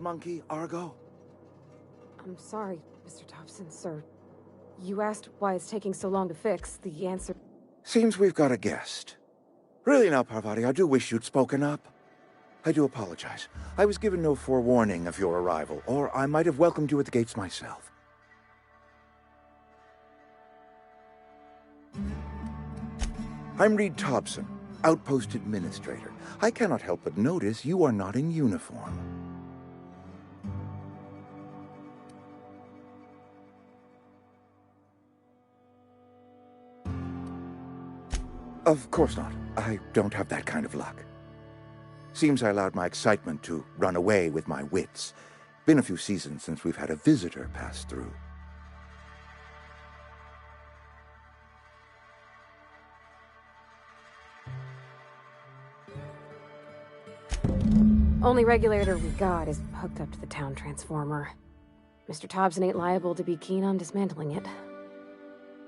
monkey, Argo? I'm sorry, Mr. Thompson, sir. You asked why it's taking so long to fix. The answer... Seems we've got a guest. Really now, Parvati, I do wish you'd spoken up. I do apologize. I was given no forewarning of your arrival, or I might have welcomed you at the gates myself. I'm Reed Thompson, Outpost Administrator. I cannot help but notice you are not in uniform. Of course not. I don't have that kind of luck. Seems I allowed my excitement to run away with my wits. Been a few seasons since we've had a visitor pass through. Only regulator we got is hooked up to the town transformer. Mr. Thompson ain't liable to be keen on dismantling it.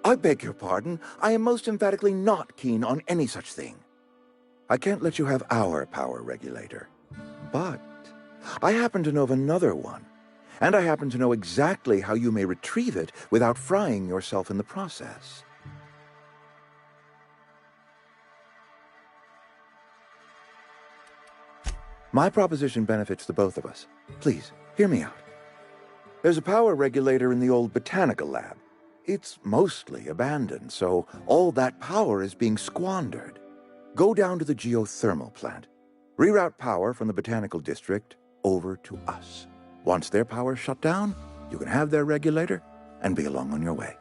I beg your pardon. I am most emphatically not keen on any such thing. I can't let you have our power regulator. But I happen to know of another one, and I happen to know exactly how you may retrieve it without frying yourself in the process. My proposition benefits the both of us. Please, hear me out. There's a power regulator in the old botanical lab. It's mostly abandoned, so all that power is being squandered. Go down to the geothermal plant. Reroute power from the botanical district over to us. Once their power's shut down, you can have their regulator and be along on your way.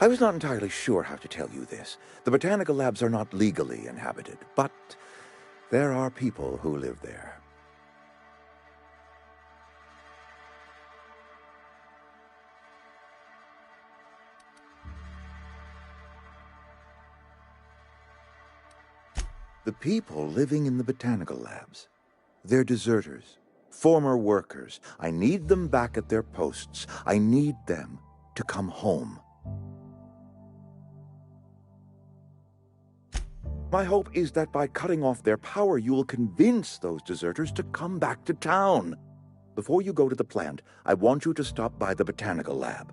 I was not entirely sure how to tell you this. The botanical labs are not legally inhabited, but there are people who live there. The people living in the botanical labs, they're deserters, former workers. I need them back at their posts. I need them to come home. My hope is that by cutting off their power, you will convince those deserters to come back to town. Before you go to the plant, I want you to stop by the botanical lab.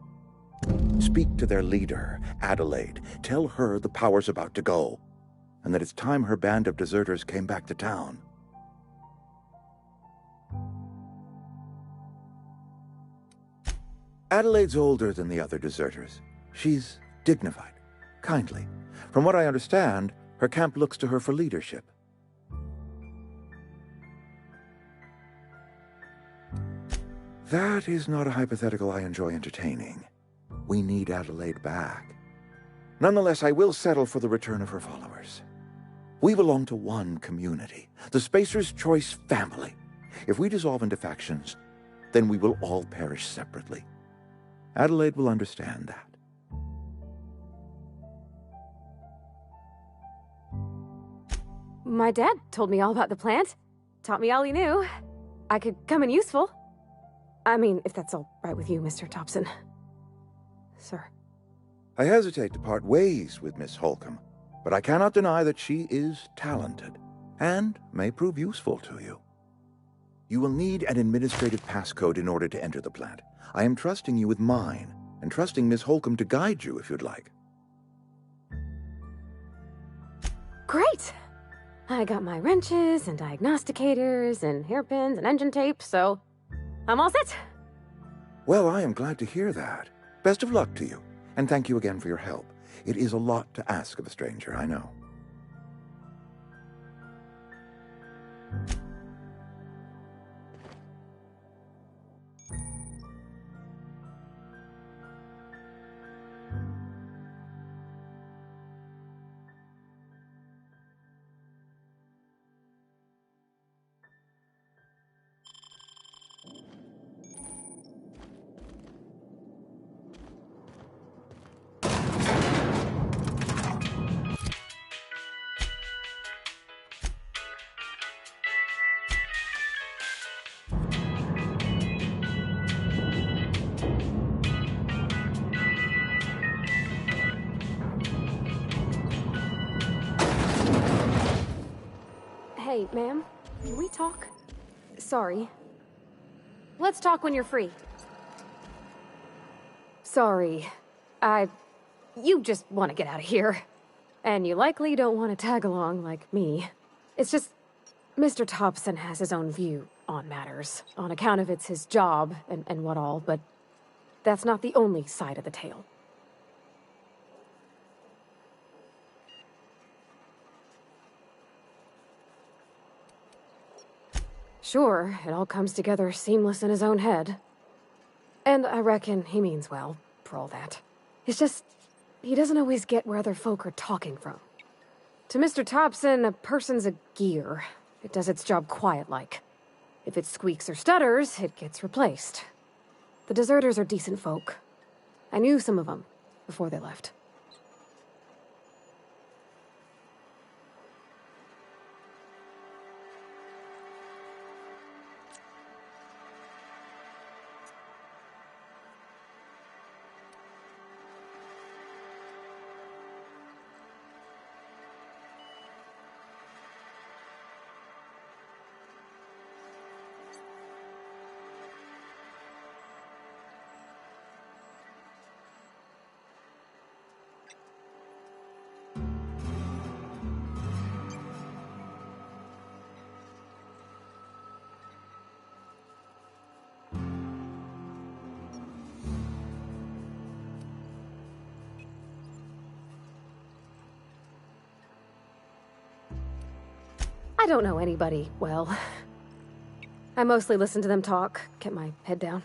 Speak to their leader, Adelaide. Tell her the power's about to go, and that it's time her band of deserters came back to town. Adelaide's older than the other deserters. She's dignified, kindly. From what I understand, her camp looks to her for leadership. That is not a hypothetical I enjoy entertaining. We need Adelaide back. Nonetheless, I will settle for the return of her followers. We belong to one community, the Spacer's Choice family. If we dissolve into factions, then we will all perish separately. Adelaide will understand that. My dad told me all about the plant. Taught me all he knew. I could come in useful. I mean, if that's all right with you, Mr. Thompson. Sir. I hesitate to part ways with Miss Holcomb, but I cannot deny that she is talented and may prove useful to you. You will need an administrative passcode in order to enter the plant. I am trusting you with mine, and trusting Miss Holcomb to guide you if you'd like. Great! I got my wrenches and diagnosticators and hairpins and engine tape, so I'm all set. Well, I am glad to hear that. Best of luck to you, and thank you again for your help. It is a lot to ask of a stranger, I know. Hey, ma'am, can we talk? Sorry. Let's talk when you're free. Sorry. You just want to get out of here. And you likely don't want to tag along like me. It's just, Mr. Thompson has his own view on matters, on account of it's his job and what all, but that's not the only side of the tale. Sure, it all comes together seamless in his own head. And I reckon he means well, for all that. It's just, he doesn't always get where other folk are talking from. To Mr. Thompson, a person's a gear. It does its job quiet-like. If it squeaks or stutters, it gets replaced. The deserters are decent folk. I knew some of them before they left. I don't know anybody well. I mostly listen to them talk, kept my head down.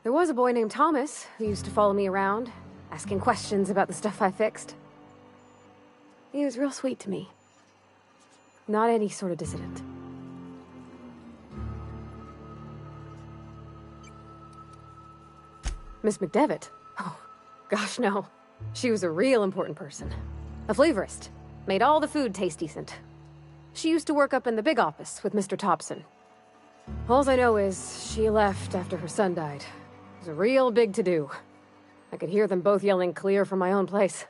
There was a boy named Thomas who used to follow me around, asking questions about the stuff I fixed. He was real sweet to me. Not any sort of dissident. Miss McDevitt? Oh, gosh, no. She was a real important person. A flavorist. Made all the food taste decent. She used to work up in the big office with Mr. Thompson. All I know is she left after her son died. It was a real big to-do. I could hear them both yelling clear from my own place.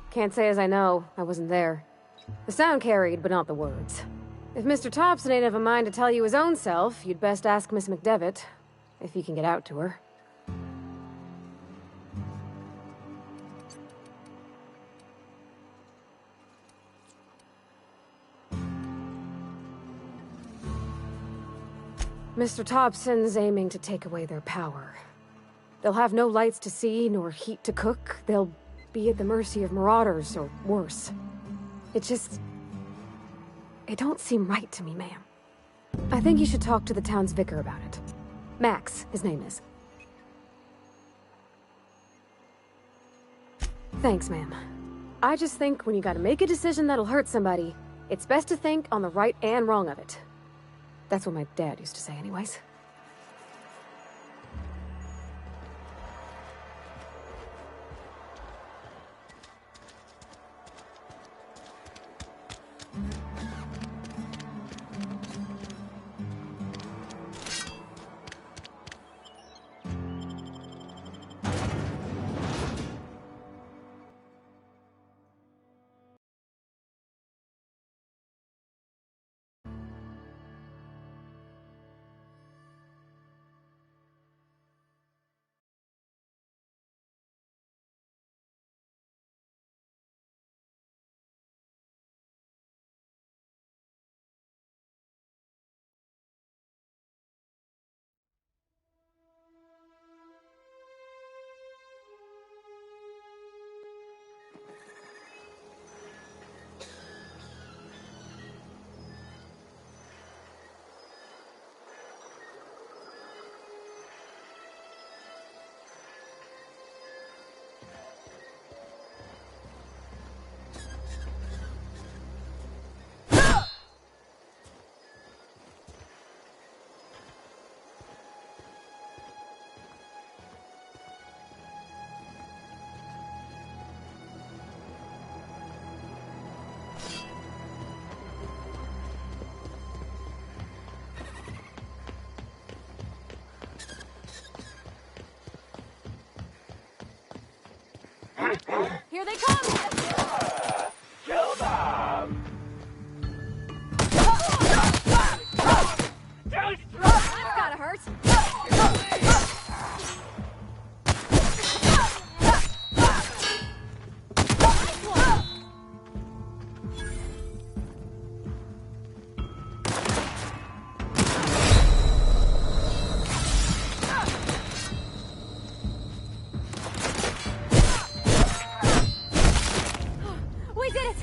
Can't say as I know. I wasn't there. The sound carried, but not the words. If Mr. Thompson ain't of a mind to tell you his own self, you'd best ask Miss McDevitt, if he can get out to her. Mr. Thompson's aiming to take away their power. They'll have no lights to see, nor heat to cook. They'll be at the mercy of marauders, or worse. It don't seem right to me, ma'am. I think you should talk to the town's vicar about it. Max, his name is. Thanks, ma'am. I just think when you gotta make a decision that'll hurt somebody, it's best to think on the right and wrong of it. That's what my dad used to say anyways. Here they come! Kill them! That's gotta hurt! We did it!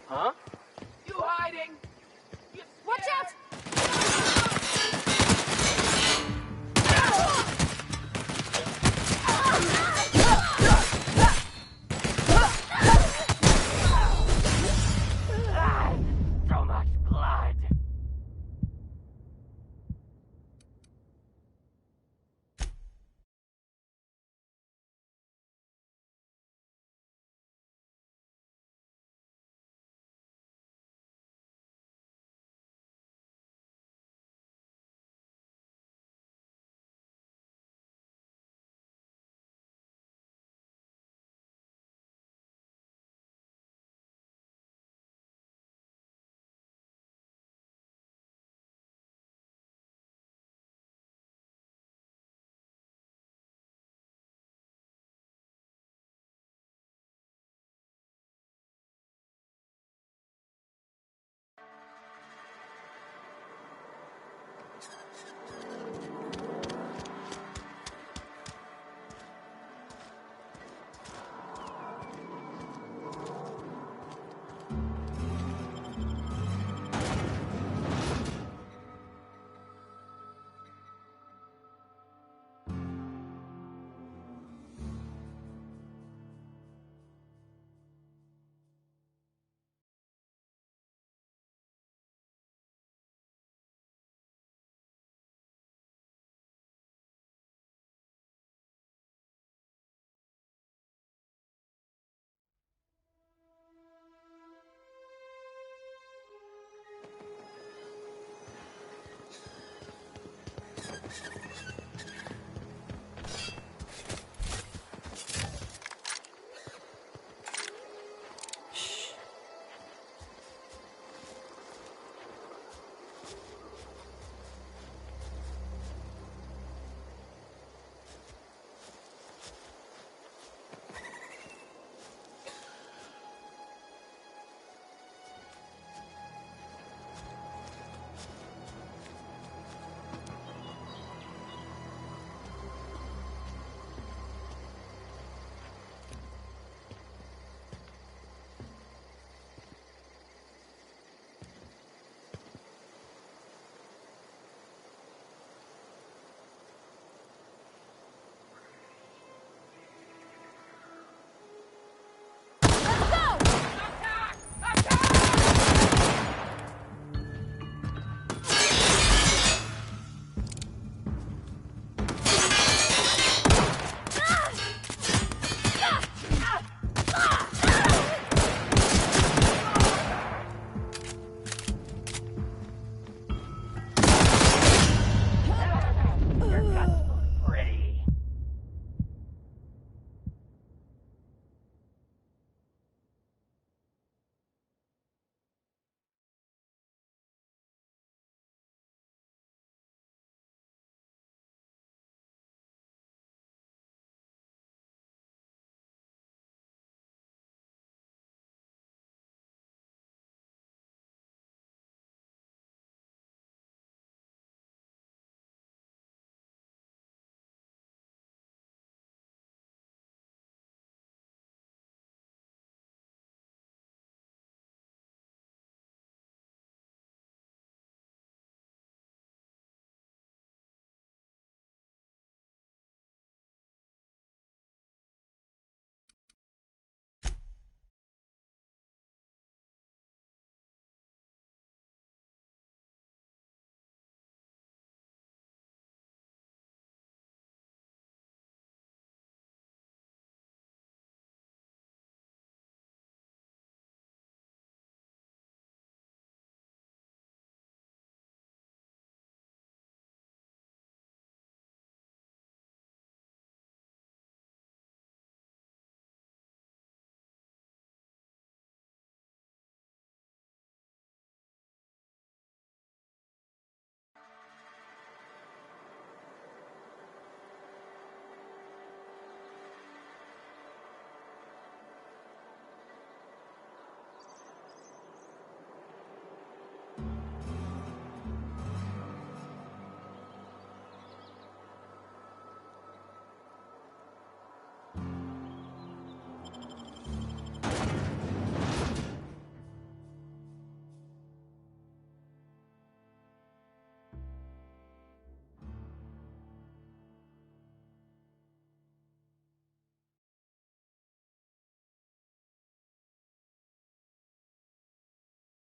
Huh? You hiding? You Watch out! So much blood.